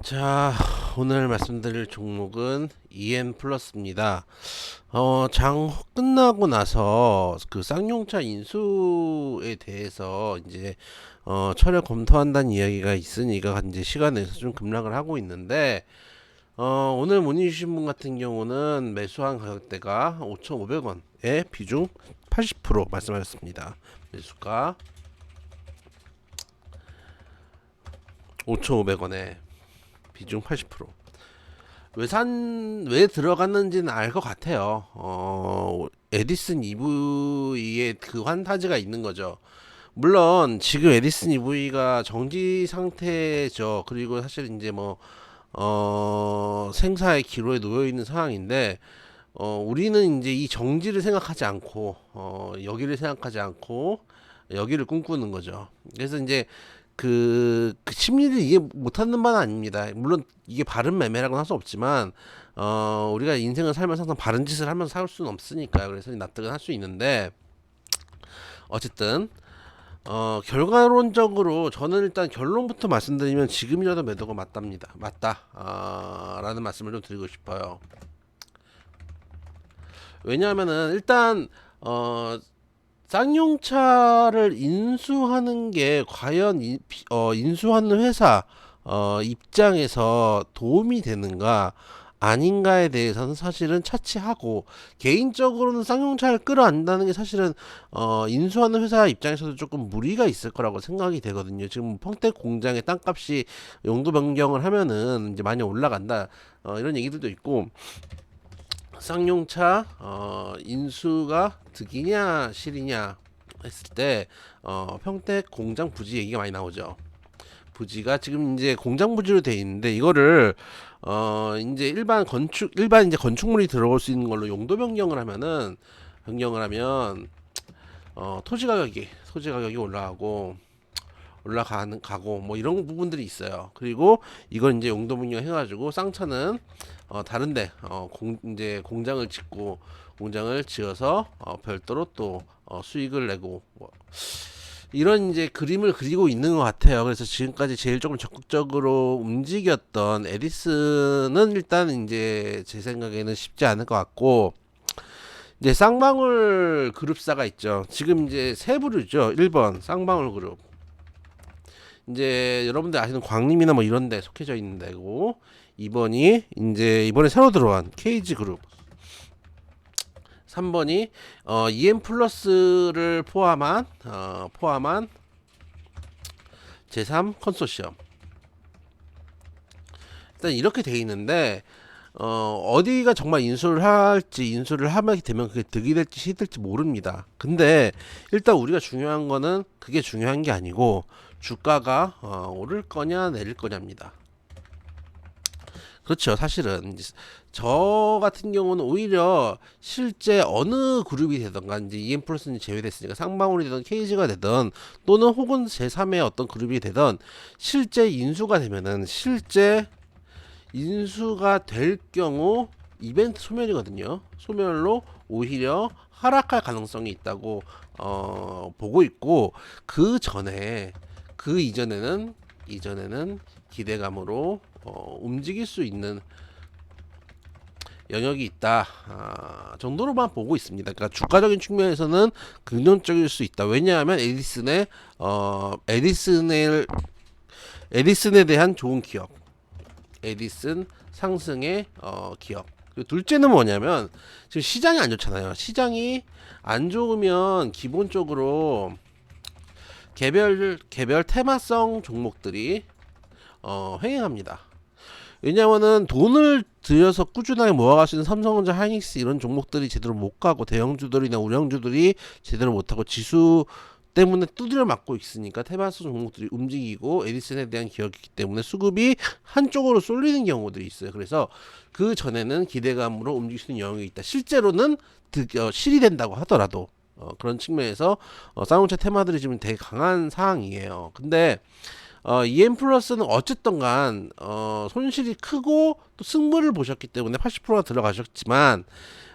자, 오늘 말씀드릴 종목은 EN 플러스입니다. 장 끝나고 나서 그 쌍용차 인수에 대해서 이제 철회 검토한다는 이야기가 있으니까 이제 시간 내서 좀 급락을 하고 있는데, 오늘 문의 주신 분 같은 경우는 매수한 가격대가 5,500원에 비중 80% 말씀하셨습니다. 매수가 5,500원에 비중 80%. 왜 들어갔는지는 알 것 같아요. 에디슨 EV에 그 환타지가 있는 거죠. 물론 지금 에디슨 EV가 정지 상태죠. 그리고 사실 이제 생사의 기로에 놓여 있는 상황인데, 우리는 이제 이 정지를 생각하지 않고, 여기를 생각하지 않고, 여기를 꿈꾸는 거죠. 그래서 이제 그 심리를 이해 못하는 바는 아닙니다. 물론 이게 바른 매매라고는 할 수 없지만, 우리가 인생을 살면서 항상 바른 짓을 하면서 살 수는 없으니까요. 그래서 납득은 할 수 있는데, 어쨌든, 결과론적으로 저는 일단 결론부터 말씀드리면 지금이라도 매도가 맞답니다. 맞다. 라는 말씀을 좀 드리고 싶어요. 왜냐하면은 일단, 쌍용차를 인수하는 게 과연 인수하는 회사 입장에서 도움이 되는가 아닌가에 대해서는 사실은 차치하고, 개인적으로는 쌍용차를 끌어안다는 게 사실은 인수하는 회사 입장에서도 조금 무리가 있을 거라고 생각이 되거든요. 지금 평택 공장의 땅값이 용도 변경을 하면은 이제 많이 올라간다, 이런 얘기들도 있고, 쌍용차 인수가 득이냐 실이냐 했을 때 평택 공장 부지 얘기가 많이 나오죠. 부지가 지금 이제 공장 부지로 돼 있는데, 이거를 이제 일반 이제 건축물이 들어올 수 있는 걸로 용도 변경을 하면 토지 가격이 올라가는 가고 뭐 이런 부분들이 있어요. 그리고 이걸 이제 용도 변경 해가지고 쌍차는 다른데 이제 공장을 지어서 별도로 또 수익을 내고 뭐 이런 이제 그림을 그리고 있는 것 같아요. 그래서 지금까지 제일 조금 적극적으로 움직였던 에디슨은 일단 이제 제 생각에는 쉽지 않을 것 같고, 이제 쌍방울 그룹사가 있죠. 지금 이제 세 부류죠. 1번 쌍방울 그룹, 이제 여러분들 아시는 광림이나 뭐 이런 데 속해져 있는 데고, 2번이 이제 이번에 새로 들어간 케이지 그룹, 3번이 EM 플러스를 포함한 제3 컨소시엄. 일단 이렇게 돼 있는데, 어디가 정말 인수를 하게 되면 그게 득이 될지 실이 될지 모릅니다. 근데 일단 우리가 중요한 거는 그게 중요한 게 아니고, 주가가 오를 거냐 내릴 거냐입니다. 그렇죠. 사실은 저 같은 경우는 오히려 실제 어느 그룹이 되던가, 이제 EM 플러스는 제외됐으니까 상방울이 되던 케이지가 되던 또는 혹은 제3의 어떤 그룹이 되던, 실제 인수가 될 경우 이벤트 소멸이거든요. 소멸로 오히려 하락할 가능성이 있다고 보고 있고, 그 이전에는 기대감으로 움직일 수 있는 영역이 있다, 정도로만 보고 있습니다. 그러니까 주가적인 측면에서는 긍정적일 수 있다. 왜냐하면 에디슨에 대한 좋은 기업, 에디슨 상승의 기업. 그리고 둘째는 뭐냐면, 지금 시장이 안 좋잖아요. 시장이 안 좋으면 기본적으로 개별 테마성 종목들이 횡행합니다. 왜냐면은 돈을 들여서 꾸준하게 모아갈 수 있는 삼성전자, 하이닉스 이런 종목들이 제대로 못 가고, 대형주들이나 우량주들이 제대로 못 하고 지수 때문에 두드려 맞고 있으니까 테마성 종목들이 움직이고, 에디슨에 대한 기업이기 때문에 수급이 한쪽으로 쏠리는 경우들이 있어요. 그래서 그 전에는 기대감으로 움직일 수 있는 영역이 있다. 실제로는 실이 된다고 하더라도 그런 측면에서 쌍용차 테마들이 지금 되게 강한 상황이에요. 근데 EM 플러스는 어쨌든 간 손실이 크고 또 승부를 보셨기 때문에 80%가 들어가셨지만,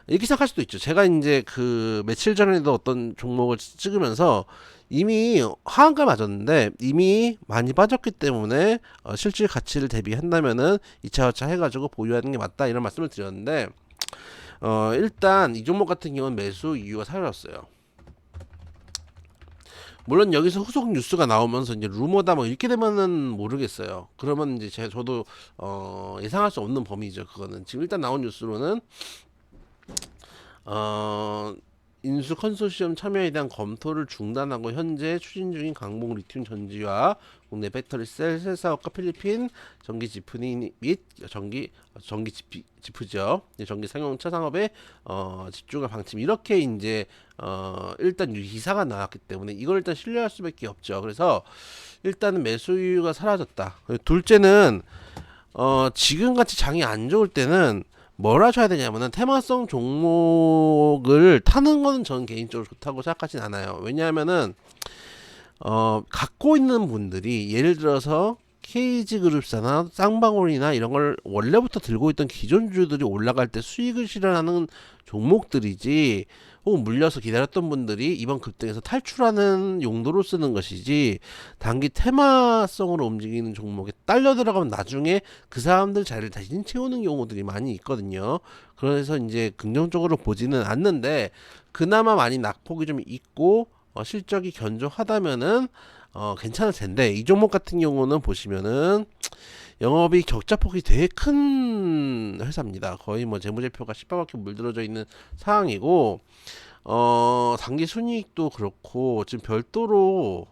이렇게 생각할 수도 있죠. 제가 이제 그 며칠 전에도 어떤 종목을 찍으면서 이미 하한가 맞았는데 이미 많이 빠졌기 때문에 실질 가치를 대비한다면은 2차 화차 해가지고 보유하는 게 맞다 이런 말씀을 드렸는데 일단 이 종목 같은 경우는 매수 이유가 사라졌어요. 물론 여기서 후속 뉴스가 나오면서 이제 루머다 뭐 이렇게 되면은 모르겠어요. 그러면 이제 저도 예상할 수 없는 범위죠. 그거는 지금 일단 나온 뉴스로는 어, 인수 컨소시엄 참여에 대한 검토를 중단하고 현재 추진 중인 강봉 리튬 전지와 국내 배터리 셀 사업과 필리핀 전기 지프니 및 전기 지프죠. 전기 상용차 상업에 집중할 방침 이렇게 이제 일단 기사가 나왔기 때문에 이걸 일단 신뢰할 수밖에 없죠. 그래서 일단은 매수 이유가 사라졌다. 둘째는 지금 같이 장이 안 좋을 때는 뭘 하셔야 되냐면은 테마성 종목을 타는 거는 저는 개인적으로 좋다고 생각하진 않아요. 왜냐하면은 갖고 있는 분들이 예를 들어서 KG그룹사나 쌍방울이나 이런 걸 원래부터 들고 있던 기존주들이 올라갈 때 수익을 실현하는 종목들이지 혹은 물려서 기다렸던 분들이 이번 급등에서 탈출하는 용도로 쓰는 것이지 단기 테마성으로 움직이는 종목에 딸려 들어가면 나중에 그 사람들 자리를 다시 채우는 경우들이 많이 있거든요. 그래서 이제 긍정적으로 보지는 않는데 그나마 많이 낙폭이 좀 있고 실적이 견조하다면은 괜찮을 텐데 이 종목 같은 경우는 보시면은 영업이 적자폭이 되게 큰 회사입니다. 거의 뭐 재무제표가 시퍼렇게 물들어져 있는 상황이고 단기 순이익도 그렇고 지금 별도로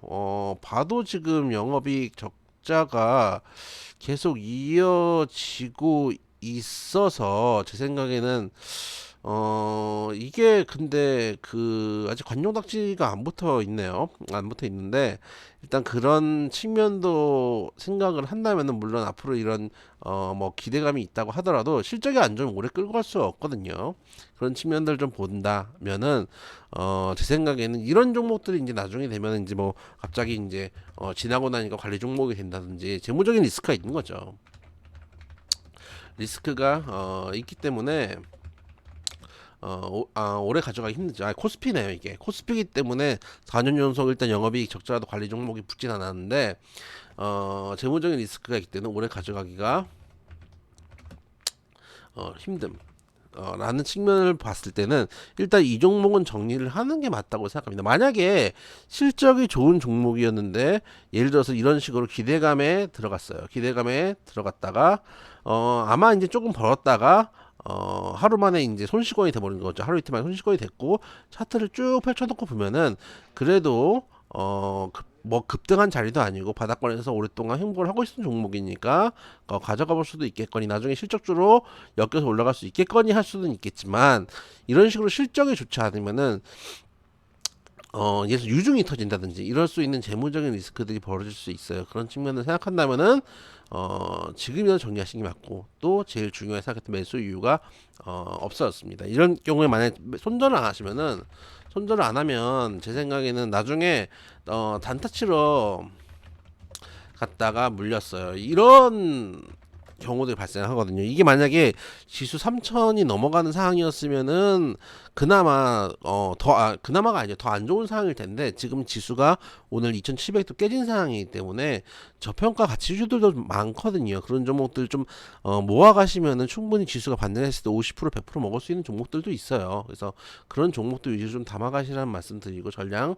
봐도 지금 영업이익 적자가 계속 이어지고 있어서 제 생각에는 이게 근데 그 아직 관용닥지가 안 붙어 있네요. 안 붙어 있는데 일단 그런 측면도 생각을 한다면은 물론 앞으로 이런 뭐 기대감이 있다고 하더라도 실적이 안 좋으면 오래 끌고 갈 수가 없거든요. 그런 측면들 좀 본다면은 제 생각에는 이런 종목들이 이제 나중에 되면 이제 뭐 갑자기 이제 지나고 나니까 관리 종목이 된다든지 재무적인 리스크가 있는 거죠. 리스크가 있기 때문에 오래 가져가기 힘들죠. 코스피네요, 이게. 코스피이기 때문에 4년 연속 일단 영업이익 적자라도 관리 종목이 붙진 않았는데, 재무적인 리스크가 있기 때문에 오래 가져가기가, 힘듦. 라는 측면을 봤을 때는 일단 이 종목은 정리를 하는 게 맞다고 생각합니다. 만약에 실적이 좋은 종목이었는데 예를 들어서 이런 식으로 기대감에 들어갔어요. 기대감에 들어갔다가 아마 이제 조금 벌었다가 하루 만에 이제 손실권이 돼버린 거죠. 하루 이틀 만에 손실권이 됐고 차트를 쭉 펼쳐놓고 보면은 그래도 뭐 급등한 자리도 아니고 바닥권에서 오랫동안 행보를 하고 있는 종목이니까 가져가 볼 수도 있겠거니 나중에 실적주로 엮여서 올라갈 수 있겠거니 할 수는 있겠지만 이런 식으로 실적이 좋지 않으면은 예를 들어 유중이 터진다든지 이럴 수 있는 재무적인 리스크들이 벌어질 수 있어요. 그런 측면을 생각한다면은 지금이라도 정리하시는 게 맞고 또 제일 중요하게 생각했던 매수 이유가 없어졌습니다. 이런 경우에 만약 손절을 안 하시면은 손절을 안 하면 제 생각에는 나중에 단타 치러 갔다가 물렸어요. 이런 경우들이 발생하거든요. 이게 만약에 지수 3천이 넘어가는 상황이었으면은 그나마 그나마가 아니죠. 더 안 좋은 상황일 텐데 지금 지수가 오늘 2,700도 깨진 상황이기 때문에 저평가 가치주들도 많거든요. 그런 종목들 좀 모아 가시면은 충분히 지수가 반등했을 때 50% 100% 먹을 수 있는 종목들도 있어요. 그래서 그런 종목들 위주로 좀 담아 가시라는 말씀 드리고 전량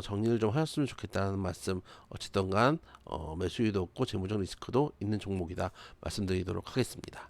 정리를 좀 하셨으면 좋겠다는 말씀 어쨌든 간 매수율도 없고 재무적 리스크도 있는 종목이다 말씀드리도록 하겠습니다.